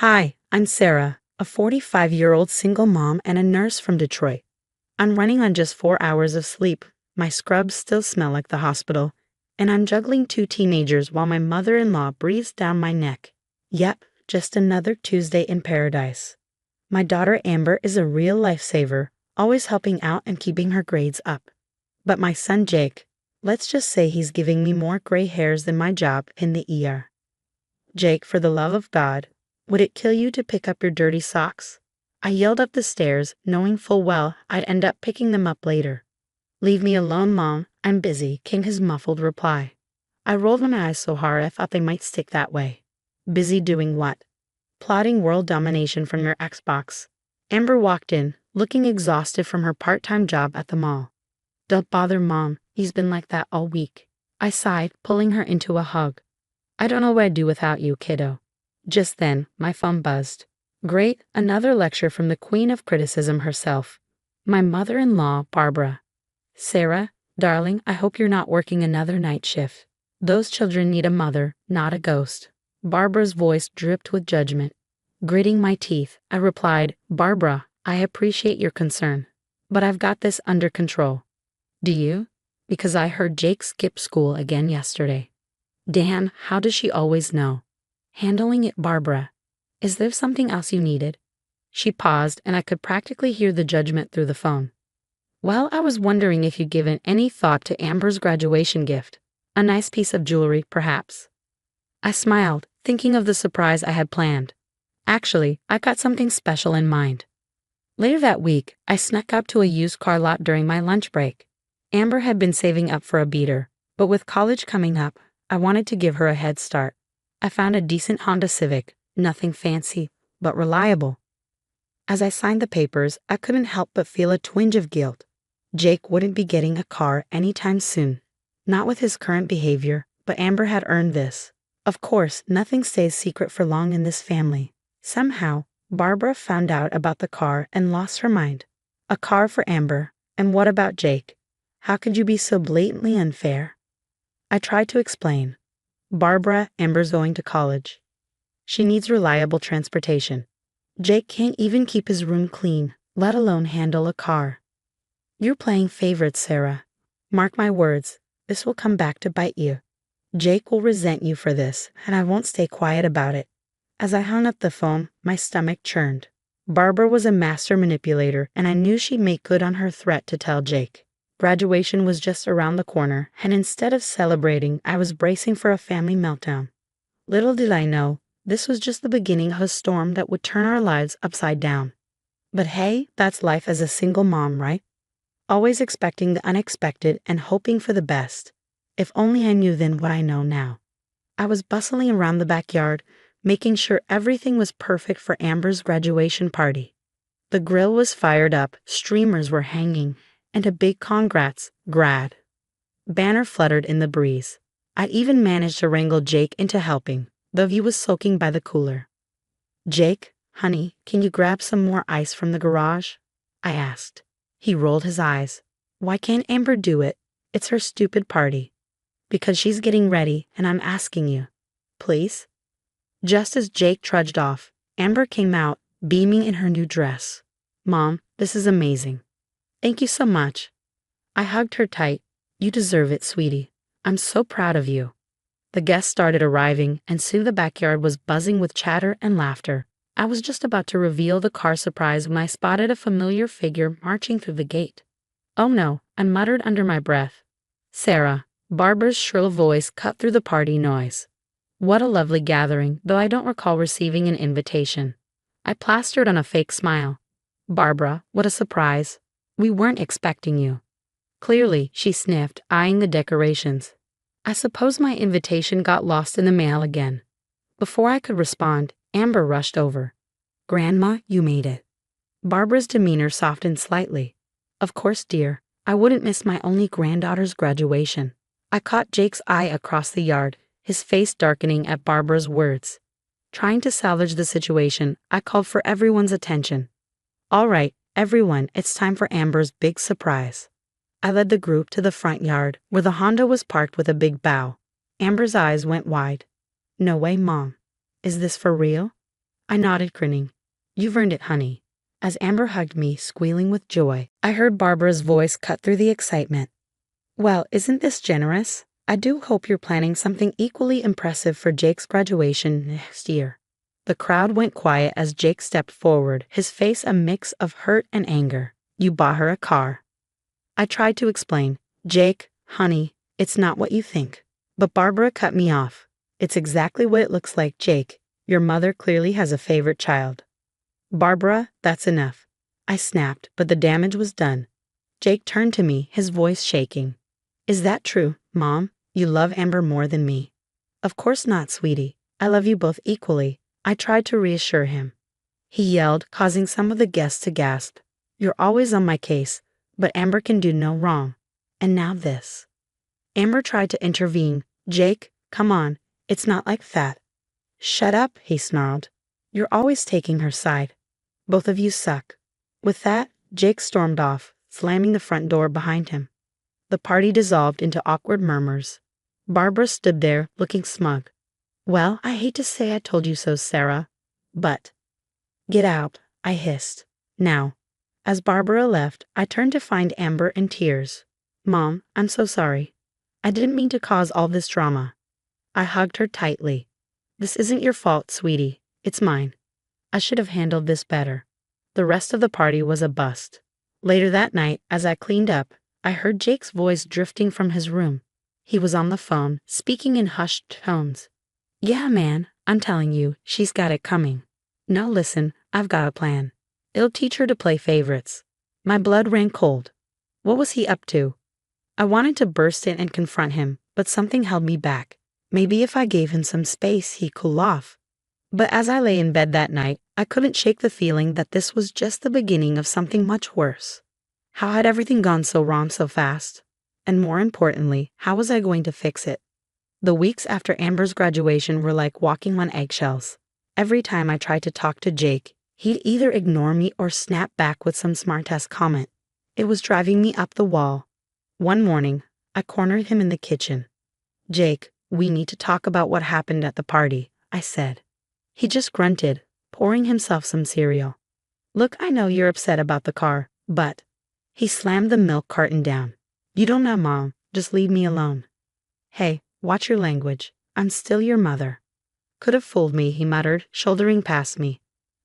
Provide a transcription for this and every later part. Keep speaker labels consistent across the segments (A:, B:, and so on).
A: Hi, I'm Sarah, a 45-year-old single mom and a nurse from Detroit. I'm running on just 4 hours of sleep. My scrubs still smell like the hospital, and I'm juggling two teenagers while my mother-in-law breathes down my neck. Yep, just another Tuesday in paradise. My daughter Amber is a real lifesaver, always helping out and keeping her grades up. But my son Jake, let's just say he's giving me more gray hairs than my job in the ER. Jake, for the love of God, would it kill you to pick up your dirty socks? I yelled up the stairs, knowing full well I'd end up picking them up later. Leave me alone, Mom. I'm busy, came his muffled reply. I rolled my eyes so hard I thought they might stick that way. Busy doing what? Plotting world domination from your Xbox. Amber walked in, looking exhausted from her part-time job at the mall. Don't bother, Mom. He's been like that all week. I sighed, pulling her into a hug. I don't know what I'd do without you, kiddo. Just then, my phone buzzed. Great, another lecture from the queen of criticism herself. My mother-in-law, Barbara. Sarah, darling, I hope you're not working another night shift. Those children need a mother, not a ghost. Barbara's voice dripped with judgment. Gritting my teeth, I replied, Barbara, I appreciate your concern, but I've got this under control. Do you? Because I heard Jake skip school again yesterday. Dan, how does she always know? Handling it, Barbara. Is there something else you needed? She paused, and I could practically hear the judgment through the phone. Well, I was wondering if you'd given any thought to Amber's graduation gift. A nice piece of jewelry, perhaps. I smiled, thinking of the surprise I had planned. Actually, I got something special in mind. Later that week, I snuck up to a used car lot during my lunch break. Amber had been saving up for a beater, but with college coming up, I wanted to give her a head start. I found a decent Honda Civic, nothing fancy, but reliable. As I signed the papers, I couldn't help but feel a twinge of guilt. Jake wouldn't be getting a car anytime soon. Not with his current behavior, but Amber had earned this. Of course, nothing stays secret for long in this family. Somehow, Barbara found out about the car and lost her mind. A car for Amber, and what about Jake? How could you be so blatantly unfair? I tried to explain. Barbara, Amber's going to college. She needs reliable transportation. Jake can't even keep his room clean, let alone handle a car. You're playing favorites, Sarah. Mark my words, this will come back to bite you. Jake will resent you for this, and I won't stay quiet about it. As I hung up the phone, my stomach churned. Barbara was a master manipulator, and I knew she'd make good on her threat to tell Jake. Graduation was just around the corner, and instead of celebrating, I was bracing for a family meltdown. Little did I know, this was just the beginning of a storm that would turn our lives upside down. But hey, that's life as a single mom, right? Always expecting the unexpected and hoping for the best. If only I knew then what I know now. I was bustling around the backyard, making sure everything was perfect for Amber's graduation party. The grill was fired up, streamers were hanging, and a big congrats, grad banner fluttered in the breeze. I'd even managed to wrangle Jake into helping, though he was soaking by the cooler. Jake, honey, can you grab some more ice from the garage? I asked. He rolled his eyes. Why can't Amber do it? It's her stupid party. Because she's getting ready, and I'm asking you. Please? Just as Jake trudged off, Amber came out, beaming in her new dress. Mom, this is amazing. Thank you so much. I hugged her tight. You deserve it, sweetie. I'm so proud of you. The guests started arriving, and soon the backyard was buzzing with chatter and laughter. I was just about to reveal the car surprise when I spotted a familiar figure marching through the gate. Oh no, I muttered under my breath. Sarah. Barbara's shrill voice cut through the party noise. What a lovely gathering, though I don't recall receiving an invitation. I plastered on a fake smile. Barbara, what a surprise. We weren't expecting you. Clearly, she sniffed, eyeing the decorations. I suppose my invitation got lost in the mail again. Before I could respond, Amber rushed over. Grandma, you made it. Barbara's demeanor softened slightly. Of course, dear, I wouldn't miss my only granddaughter's graduation. I caught Jake's eye across the yard, his face darkening at Barbara's words. Trying to salvage the situation, I called for everyone's attention. All right, everyone, it's time for Amber's big surprise. I led the group to the front yard, where the Honda was parked with a big bow. Amber's eyes went wide. No way, Mom. Is this for real? I nodded, grinning. You've earned it, honey. As Amber hugged me, squealing with joy, I heard Barbara's voice cut through the excitement. Well, isn't this generous? I do hope you're planning something equally impressive for Jake's graduation next year. The crowd went quiet as Jake stepped forward, his face a mix of hurt and anger. You bought her a car. I tried to explain. Jake, honey, it's not what you think. But Barbara cut me off. It's exactly what it looks like, Jake. Your mother clearly has a favorite child. Barbara, that's enough. I snapped, but the damage was done. Jake turned to me, his voice shaking. Is that true, Mom? You love Amber more than me? Of course not, sweetie. I love you both equally. I tried to reassure him. He yelled, causing some of the guests to gasp. You're always on my case, but Amber can do no wrong. And now this. Amber tried to intervene. Jake, come on, it's not like that. Shut up, he snarled. You're always taking her side. Both of you suck. With that, Jake stormed off, slamming the front door behind him. The party dissolved into awkward murmurs. Barbara stood there, looking smug. Well, I hate to say I told you so, Sarah, but... Get out, I hissed. Now. As Barbara left, I turned to find Amber in tears. Mom, I'm so sorry. I didn't mean to cause all this drama. I hugged her tightly. This isn't your fault, sweetie. It's mine. I should have handled this better. The rest of the party was a bust. Later that night, as I cleaned up, I heard Jake's voice drifting from his room. He was on the phone, speaking in hushed tones. Yeah, man, I'm telling you, she's got it coming. Now listen, I've got a plan. It'll teach her to play favorites. My blood ran cold. What was he up to? I wanted to burst in and confront him, but something held me back. Maybe if I gave him some space, he'd cool off. But as I lay in bed that night, I couldn't shake the feeling that this was just the beginning of something much worse. How had everything gone so wrong so fast? And more importantly, how was I going to fix it? The weeks after Amber's graduation were like walking on eggshells. Every time I tried to talk to Jake, he'd either ignore me or snap back with some smart-ass comment. It was driving me up the wall. One morning, I cornered him in the kitchen. Jake, we need to talk about what happened at the party, I said. He just grunted, pouring himself some cereal. Look, I know you're upset about the car, but... He slammed the milk carton down. You don't know, Mom. Just leave me alone. Hey, watch your language. I'm still your mother. Could have fooled me, he muttered, shouldering past me.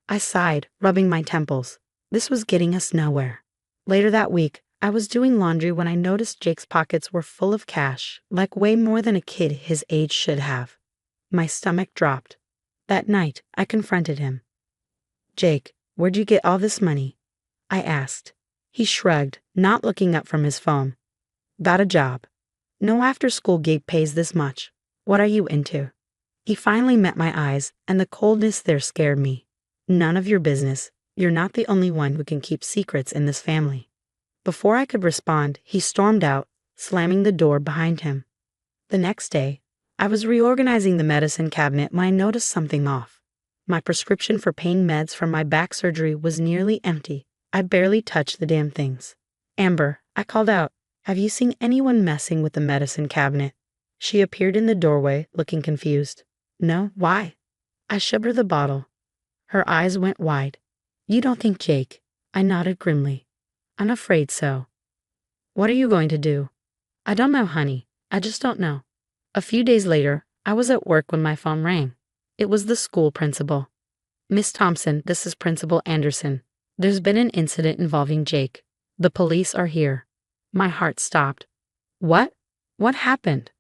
A: I sighed, rubbing my temples. This was getting us nowhere. Later that week, I was doing laundry when I noticed Jake's pockets were full of cash, like way more than a kid his age should have. My stomach dropped. That night, I confronted him. Jake, where'd you get all this money? I asked. He shrugged, not looking up from his phone. Got a job. No after-school gig pays this much. What are you into? He finally met my eyes, and the coldness there scared me. None of your business. You're not the only one who can keep secrets in this family. Before I could respond, he stormed out, slamming the door behind him. The next day, I was reorganizing the medicine cabinet when I noticed something off. My prescription for pain meds from my back surgery was nearly empty. I barely touched the damn things. Amber, I called out, have you seen anyone messing with the medicine cabinet? She appeared in the doorway, looking confused. No, why? I shoved her the bottle. Her eyes went wide. You don't think Jake? I nodded grimly. I'm afraid so. What are you going to do? I don't know, honey. I just don't know. A few days later, I was at work when my phone rang. It was the school principal. Miss Thompson, this is Principal Anderson. There's been an incident involving Jake. The police are here. My heart stopped. What? What happened?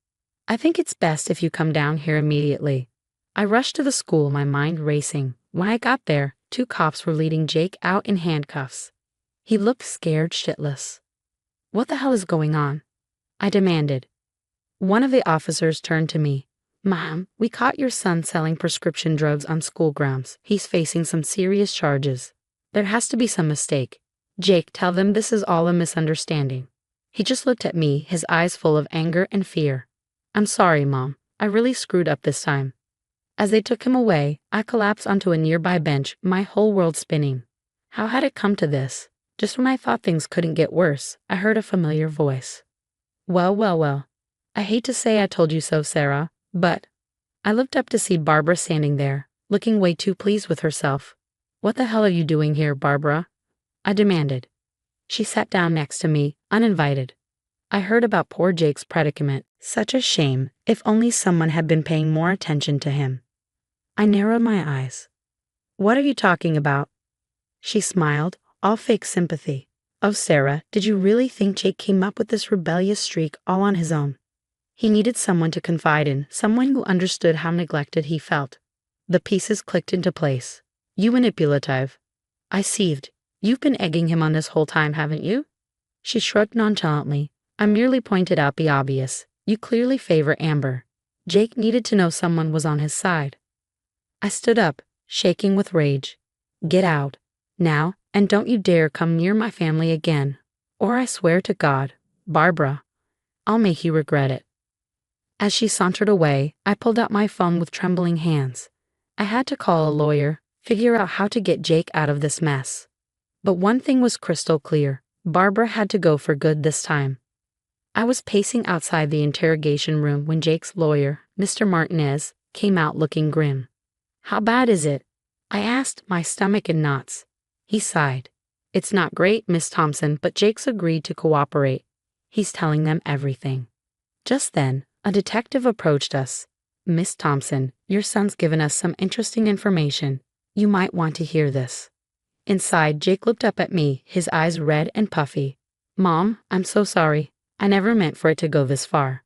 A: I think it's best if you come down here immediately. I rushed to the school, my mind racing. When I got there, 2 cops were leading Jake out in handcuffs. He looked scared shitless. What the hell is going on? I demanded. One of the officers turned to me. Mom, we caught your son selling prescription drugs on school grounds. He's facing some serious charges. There has to be some mistake. Jake, tell them this is all a misunderstanding. He just looked at me, his eyes full of anger and fear. I'm sorry, Mom. I really screwed up this time. As they took him away, I collapsed onto a nearby bench, my whole world spinning. How had it come to this? Just when I thought things couldn't get worse, I heard a familiar voice. Well, well, well. I hate to say I told you so, Sarah, but... I looked up to see Barbara standing there, looking way too pleased with herself. "What the hell are you doing here, Barbara?" I demanded. She sat down next to me, uninvited. "I heard about poor Jake's predicament. Such a shame. If only someone had been paying more attention to him." I narrowed my eyes. "What are you talking about?" She smiled, all fake sympathy. "Oh, Sarah, did you really think Jake came up with this rebellious streak all on his own? He needed someone to confide in, someone who understood how neglected he felt." The pieces clicked into place. "You manipulative." I seethed. "You've been egging him on this whole time, haven't you?" She shrugged nonchalantly. "I merely pointed out the obvious. You clearly favor Amber. Jake needed to know someone was on his side." I stood up, shaking with rage. "Get out. Now, and don't you dare come near my family again. Or I swear to God, Barbara, I'll make you regret it." As she sauntered away, I pulled out my phone with trembling hands. I had to call a lawyer, figure out how to get Jake out of this mess. But one thing was crystal clear. Barbara had to go for good this time. I was pacing outside the interrogation room when Jake's lawyer, Mr. Martinez, came out looking grim. "How bad is it?" I asked, my stomach in knots. He sighed. "It's not great, Miss Thompson, but Jake's agreed to cooperate. He's telling them everything." Just then, a detective approached us. "Miss Thompson, your son's given us some interesting information. You might want to hear this." Inside, Jake looked up at me, his eyes red and puffy. "Mom, I'm so sorry. I never meant for it to go this far."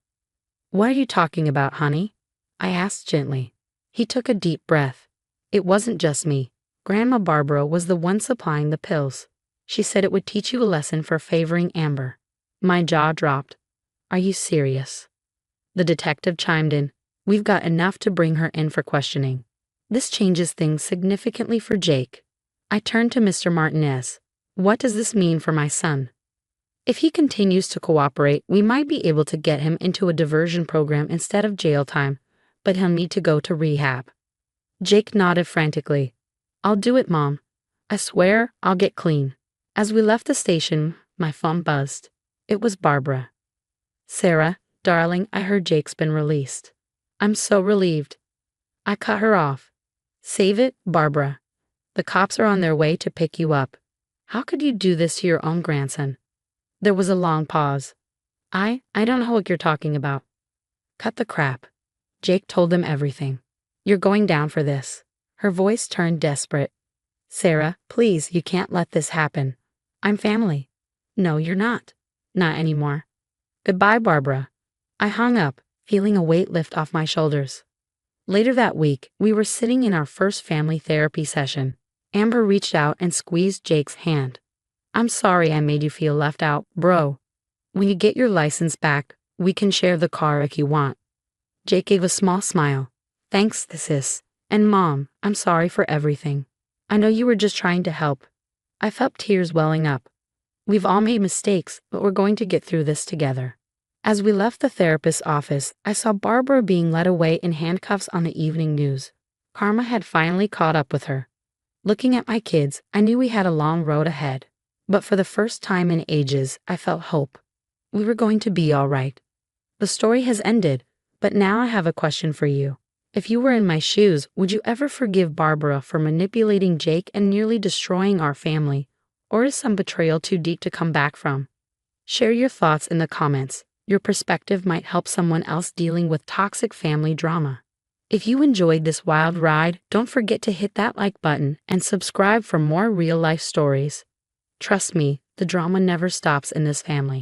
A: "What are you talking about, honey?" I asked gently. He took a deep breath. "It wasn't just me. Grandma Barbara was the one supplying the pills. She said it would teach you a lesson for favoring Amber." My jaw dropped. "Are you serious?" The detective chimed in. "We've got enough to bring her in for questioning. This changes things significantly for Jake." I turned to Mr. Martinez. "What does this mean for my son?" "If he continues to cooperate, we might be able to get him into a diversion program instead of jail time, but he'll need to go to rehab." Jake nodded frantically. "I'll do it, Mom. I swear I'll get clean." As we left the station, my phone buzzed. It was Barbara. "Sarah, darling, I heard Jake's been released." "I'm so relieved." I cut her off. "Save it, Barbara. The cops are on their way to pick you up. How could you do this to your own grandson?" There was a long pause. I don't know what you're talking about." "Cut the crap." Jake told them everything. "You're going down for this." Her voice turned desperate. "Sarah, please, you can't let this happen. I'm family." "No, you're not. Not anymore. Goodbye, Barbara." I hung up, feeling a weight lift off my shoulders. Later that week, we were sitting in our first family therapy session. Amber reached out and squeezed Jake's hand. "I'm sorry I made you feel left out, bro. When you get your license back, we can share the car if you want." Jake gave a small smile. "Thanks, sis. And Mom, I'm sorry for everything. I know you were just trying to help." I felt tears welling up. We've all made mistakes, but we're going to get through this together. As we left the therapist's office, I saw Barbara being led away in handcuffs on the evening news. Karma had finally caught up with her. Looking at my kids, I knew we had a long road ahead. But for the first time in ages, I felt hope. We were going to be all right. The story has ended, but now I have a question for you. If you were in my shoes, would you ever forgive Barbara for manipulating Jake and nearly destroying our family? Or is some betrayal too deep to come back from? Share your thoughts in the comments. Your perspective might help someone else dealing with toxic family drama. If you enjoyed this wild ride, don't forget to hit that like button and subscribe for more real-life stories. Trust me, the drama never stops in this family.